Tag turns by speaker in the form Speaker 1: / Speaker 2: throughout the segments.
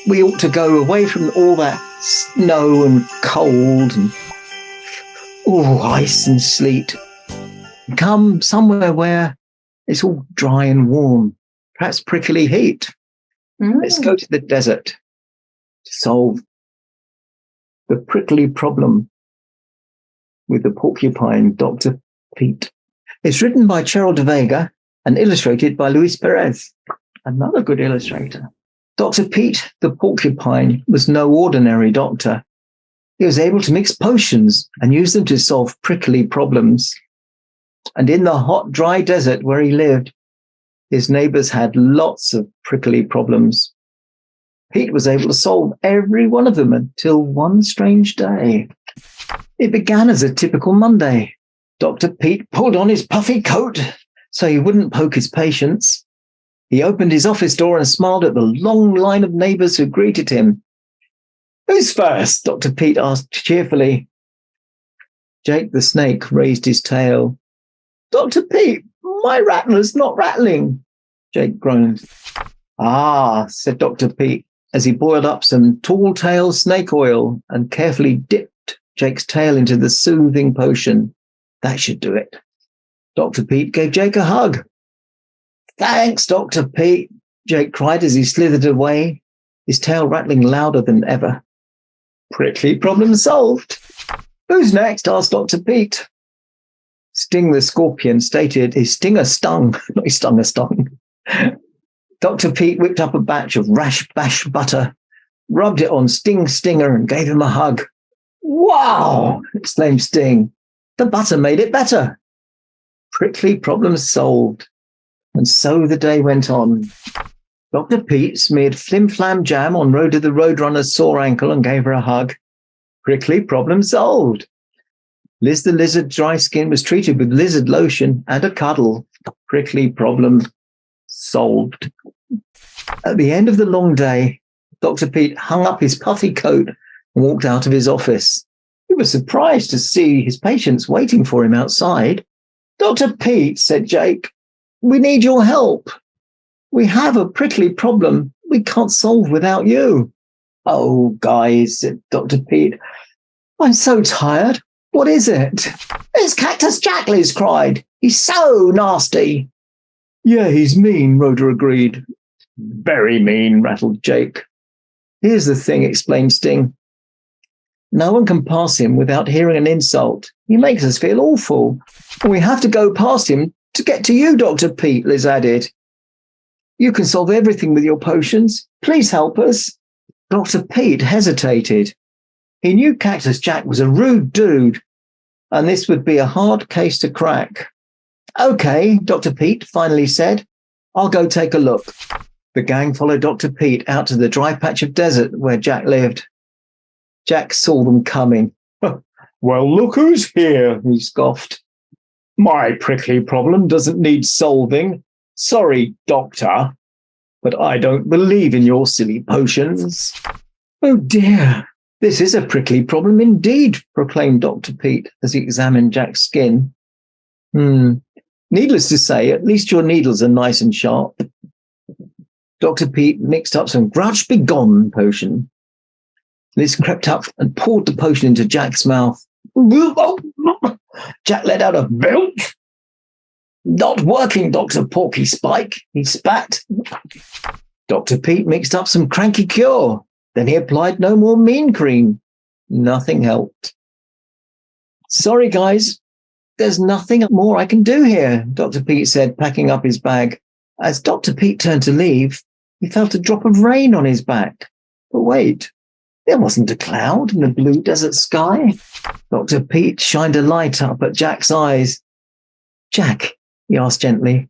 Speaker 1: We ought to go away from all that snow and cold and ice and sleet. Come somewhere where it's all dry and warm, perhaps prickly heat. Let's go to the desert to solve the prickly problem with the porcupine, Dr. Pete. It's written by Cheryl de Vega and illustrated by Luis Perez, another good illustrator. Dr. Pete, the porcupine, was no ordinary doctor. He was able to mix potions and use them to solve prickly problems. And in the hot, dry desert where he lived, his neighbors had lots of prickly problems. Pete was able to solve every one of them until one strange day. It began as a typical Monday. Dr. Pete pulled on his puffy coat so he wouldn't poke his patients. He opened his office door and smiled at the long line of neighbors who greeted him. "Who's first?" Dr. Pete asked cheerfully. Jake the snake raised his tail. "Dr. Pete, my rattler's not rattling," Jake groaned. "Ah," said Dr. Pete as he boiled up some tall tale snake oil and carefully dipped Jake's tail into the soothing potion. "That should do it." Dr. Pete gave Jake a hug. "Thanks, Dr. Pete," Jake cried as he slithered away, his tail rattling louder than ever. "Prickly problem solved." "Who's next?" asked Dr. Pete. Sting the scorpion stated his stinger stung, not his stung a stung. Dr. Pete whipped up a batch of rash bash butter, rubbed it on Sting Stinger and gave him a hug. "Wow!" exclaimed Sting. "The butter made it better." Prickly problem solved. And so the day went on. Dr. Pete smeared flim-flam jam on Rhoda the Roadrunner's sore ankle and gave her a hug. Prickly problem solved. Liz the lizard's dry skin was treated with lizard lotion and a cuddle. Prickly problem solved. At the end of the long day, Dr. Pete hung up his puffy coat and walked out of his office. He was surprised to see his patients waiting for him outside. "Dr. Pete," said Jake, "we need your help. We have a prickly problem we can't solve without you." "Oh, guys," said Dr. Pete, "I'm so tired. What is it?" "It's Cactus Jack," Liz cried. "He's so nasty." "Yeah, he's mean," Rhoda agreed. "Very mean," rattled Jake. "Here's the thing," explained Sting. "No one can pass him without hearing an insult. He makes us feel awful. We have to go past him to get to you, Dr. Pete," Liz added. "You can solve everything with your potions. Please help us." Dr. Pete hesitated. He knew Cactus Jack was a rude dude, and this would be a hard case to crack. "Okay," Dr. Pete finally said. "I'll go take a look." The gang followed Dr. Pete out to the dry patch of desert where Jack lived. Jack saw them coming. "Well, look who's here," he scoffed. "My prickly problem doesn't need solving. Sorry, doctor, but I don't believe in your silly potions." "Oh dear, this is a prickly problem indeed," proclaimed Dr. Pete as he examined Jack's skin. Needless to say, at least your needles are nice and sharp." Dr. Pete mixed up some Grouch Begone potion. Liz crept up and poured the potion into Jack's mouth. Jack let out a belch. "Not working, Dr. Porky Spike," he spat. Dr. Pete mixed up some Cranky Cure. Then he applied no more mean cream. Nothing helped. "Sorry, guys. There's nothing more I can do here," Dr. Pete said, packing up his bag. As Dr. Pete turned to leave, he felt a drop of rain on his back. But wait, there wasn't a cloud in the blue desert sky. Dr. Pete shined a light up at Jack's eyes. "Jack," he asked gently,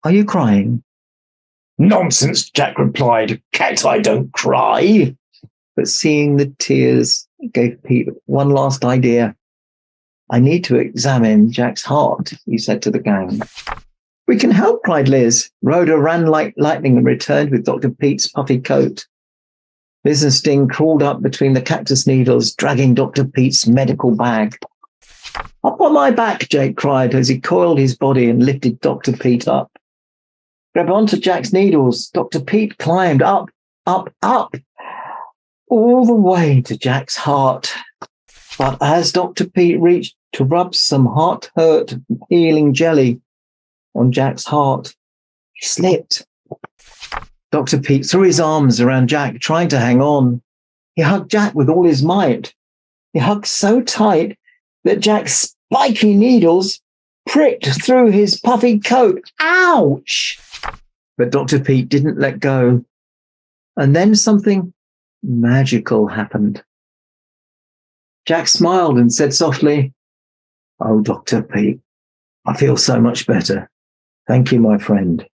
Speaker 1: "are you crying?" "Nonsense," Jack replied. "Cacti don't cry." But seeing the tears gave Pete one last idea. "I need to examine Jack's heart," he said to the gang. "We can help," cried Liz. Rhoda ran like lightning and returned with Dr. Pete's puffy coat. Liz and Sting crawled up between the cactus needles, dragging Dr. Pete's medical bag. "Up on my back," Jake cried as he coiled his body and lifted Dr. Pete up. Grab onto Jack's needles. Dr. Pete climbed up, up, up. all the way to Jack's heart. But as Dr. Pete reached to rub some heart-hurt healing jelly on Jack's heart, he slipped. Dr. Pete threw his arms around Jack, trying to hang on. He hugged Jack with all his might. He hugged so tight that Jack's spiky needles pricked through his puffy coat. Ouch! But Dr. Pete didn't let go. And then something magical happened. Jack smiled and said softly, "Oh, Dr. Pete, I feel so much better. Thank you, my friend."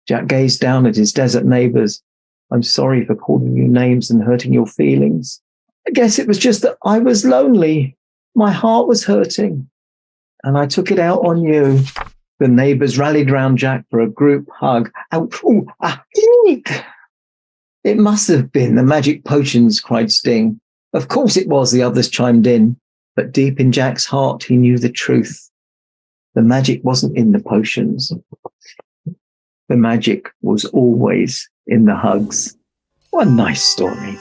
Speaker 1: Jack gazed down at his desert neighbors. "I'm sorry for calling you names and hurting your feelings. I guess it was just that I was lonely. My heart was hurting, and I took it out on you." The neighbors rallied round Jack for a group hug. Eek! "It must have been the magic potions," cried Sting. "Of course it was," the others chimed in. But deep in Jack's heart, he knew the truth. The magic wasn't in the potions. The magic was always in the hugs. What a nice story.